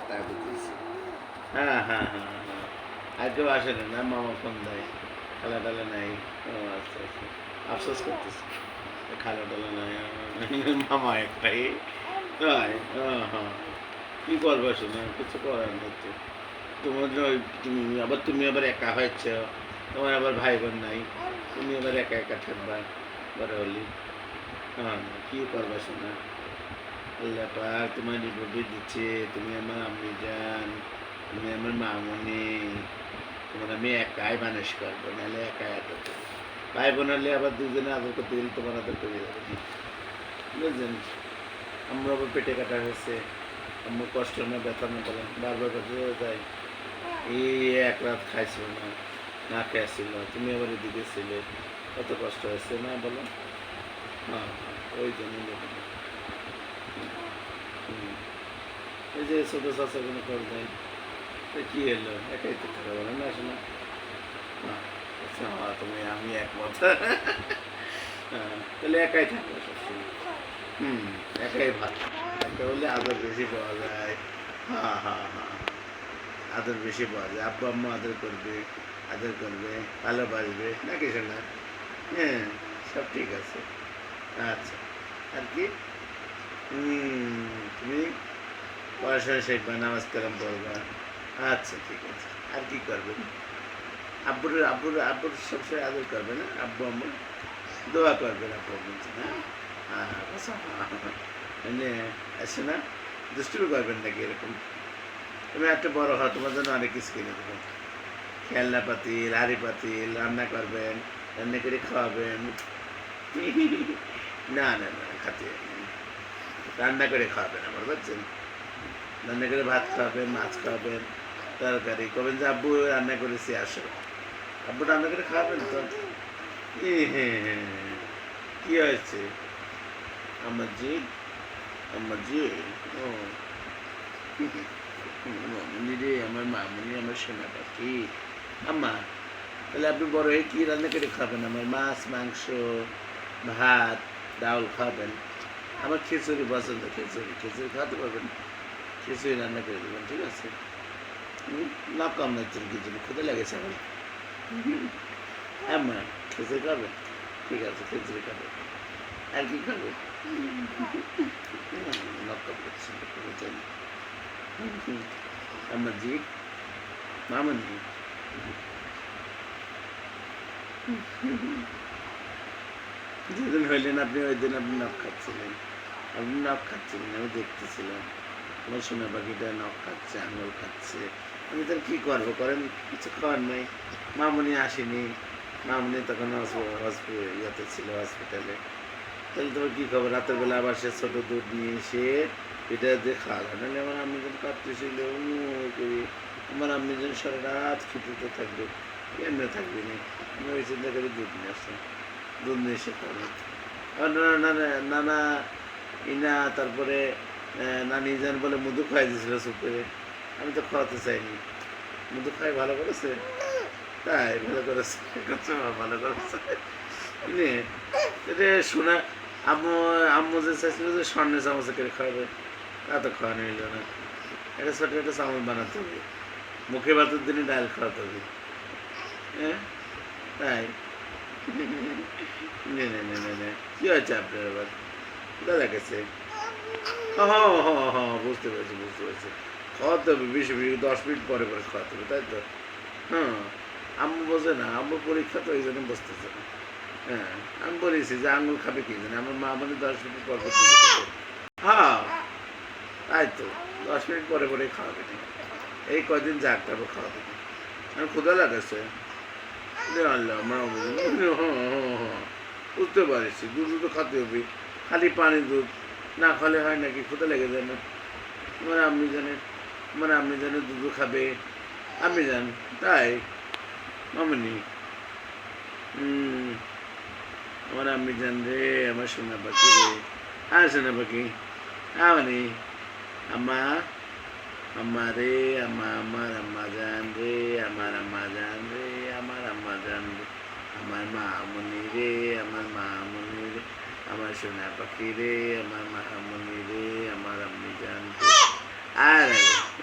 তা বুঝেছি। হ্যাঁ, হ্যাঁ, হ্যাঁ, হ্যাঁ। আর কেউ আসে না মামা ফোন দেয়। খালা-টালা নাই। ও আচ্ছা, আচ্ছা। আফসোস করতেছি। খালা-টালা নাই। মামা একটাই। তাই? হ্যাঁ। কি করবা শোনা? কিছু করার নেই তো। তোমার তুমি আবার একা হয়েছ। তোমার আবার ভাই বোন নাই। তুমি আবার একা একা থাকবা বড় হলি। হ্যাঁ, কি করবা শোনা? আল্লাহ পাক তোমার রিপাবলিক দিচ্ছে। তুমি আমার আম্মি জান, তুমি আমার মামনি। তোমার আমি একাই মানুষ করবো, নাহলে একাই আদর করবো। ভাই বোন হলে আবার দুজনে আদর করতে গেলে তোমার আদর করে যাবে। বুঝলেন? আমরা আবার পেটে কাটা হয়েছে। আমার কষ্ট না ব্যথা না বলেন, বারবার ব্যথা হয়ে যায়। এই এক রাত খাইছিল না, না খেয়েছিল, তুমি আবার এদিকে ছিলে, কত কষ্ট হয়েছে না বলো? হ্যাঁ, ওই জন্যই বলি। হুম। এই যে ছোট চাষা কোনো খবর নেই, তো কি এলো একাই তো থাকা বলে না শোনা। হ্যাঁ, আচ্ছা, হ্যাঁ, তুমি আমি একমত। হ্যাঁ, তাহলে একাই থাকবে সবসময়। হুম, একাই ভালো। একা হলে আদর বেশি পাওয়া যায়। হ্যাঁ, হ্যাঁ, হ্যাঁ, আদর বেশি পাওয়া যায়। আব্বু আম্মু আদর করবে, ভালোবাসবে নাকি শোনা? হ্যাঁ, সব ঠিক আছে। আচ্ছা, আর কি? তুমি পড়াশোনা শিখবা, নামাজ কালাম পড়বা। আচ্ছা, ঠিক আছে। আর কি করবেন? আব্বুর সবসময় আদর করবে না? আব্বু আম্মু দোয়া করবেন আব্বু আম্মুর জন্য, হ্যাঁ? আচ্ছা, মানে আসে না? দুষ্টুমি করবেন নাকি এরকম? তুমি একটা বড় হও, তোমার জন্য অনেক কিছু কিনে দেবো। খেলনা পাতিল, হাঁড়ি পাতিল, রান্না করবেন, রান্না করে খাওয়াবেন। না, না, না, খাতে রান্না করে খাওয়াবেন আমার, বুঝছেন? রান্না করে ভাত খাওয়াবেন, মাছ খাওয়াবেন, তরকারি করবেন যে আব্বু রান্না করেছি আসো। আব্বু রান্না করে খাওয়াবেন তো? হ্যাঁ, হ্যাঁ, কি হয়েছে? আমার জি, আমার জি, ও মামুনি রে, আমার মামুনি, আমার সোনা পাখি। আম্মা, তাহলে আপনি বড় হয়ে কি রান্না করে খাবেন? আমার মাছ, মাংস, ভাত, ডাউল খাবেন। আমার খিচুড়ি পছন্দ, খিচুড়ি খাওয়াতে পারবেন? খিচুড়ি রান্না করে দেবেন, ঠিক আছে? না কম লাগছে খিচুড়ি, ক্ষুদে লেগেছে আমার। হ্যাঁ মা, খিচুড়ি খাবেন? ঠিক আছে, খিচুড়ি খাবেন। আর কি খাবেন? নকল করছি, বুঝছেন? আমার জি, মামন জি। যেদিন হইলেন আপনি, ওই দিন আপনি নখ খাচ্ছিলেন। আপনি নখ খাচ্ছিলেন, আমি দেখতেছিলাম। আমার সোনা পাখিটা নখ খাচ্ছে, আঙুল খাচ্ছে। আমি তার কি করবো, করেন? কিছু খাওয়ার নাই। মামুনি আসেনি। মামুনি তখন ইয়াতে ছিল, হসপিটালে। তাহলে তোমার কী খবর? রাতের বেলা আবার সে ছোটো দুধ নিয়ে এসে এটা দিয়ে খাওয়ালো। নাহলে আমার আম্মি যেন কাঁদতেছিল করি। আমার আম্মি যেন সারা রাত খিচুড়িতে থাকবে, এমনি থাকবে না। আমি ওই চিন্তা করে দুধ নিয়ে আসলাম, দুধ নিয়ে এসে খাবো। আর নানা ইনা, তারপরে নানি যেন বলে মধু খাওয়াই দিয়েছিল চুপ করে। আমি তো খাওয়াতে চাইনি। মধু খাই ভালো করেছে, তাই ভালো করেছে, ভালো করেছে। এটা শোনা, আম্মু আম্মু যে চাইছিল যে স্বর্ণের চামচে করে খাওয়াবে, তা তো খাওয়ানো হইল না। একটা ছোট একটা চামচ বানাতে হবে, মুখে ভাতের দিনে ডাল খাওয়াতে হবে। হ্যাঁ, তাই নে নে নে নে নে কি হয়েছে আপনার আবার? দাদা গেছে। হ্যাঁ, হ্যাঁ, হ্যাঁ, বুঝতে পেরেছি। খাওয়াতে হবে বেশি বেশি, 10 মিনিট পরে পরে খাওয়াতে হবে, তাই তো? হ্যাঁ, আম্মু বোঝে না, আম্মু পরীক্ষা তো এই জন্য বসতেছে না। হ্যাঁ, আমি বলেছি যে আঙুল খাবে কি জানে, আমার মা মানে 10 মিনিট পর পর দিতে খাবে। হ্যাঁ, তাই তো, 10 মিনিট পরে পরে খাওয়াবে না। এই কদিন যাক, তারপর খাওয়াবে না। আমার ক্ষুধা লাগাচ্ছে। আল্লাহ, আমার বুঝতে পারছি, দুধ তো খাতে হবে। খালি পানি দুধ না খালে হয় নাকি? ক্ষুধা লেগে যায় না? আমার আম্মি জানে দুধ খাবে। আমি জান, তাই মামনি। হুম, আমার আম্মি জান রে, আমার সোনা পাখি রে। হ্যাঁ, সোনা পাখি, মানে আম্মা, আম্মা রে, আমার আম্মা জান রে, আমার আম্মা জান রে, আমার আম্মা জান রে, আমার মামনি রে, আমার মামনি রে, আমার সোনা পাখি রে, আমার মামনি রে, আমার আম্মি জান রে। আর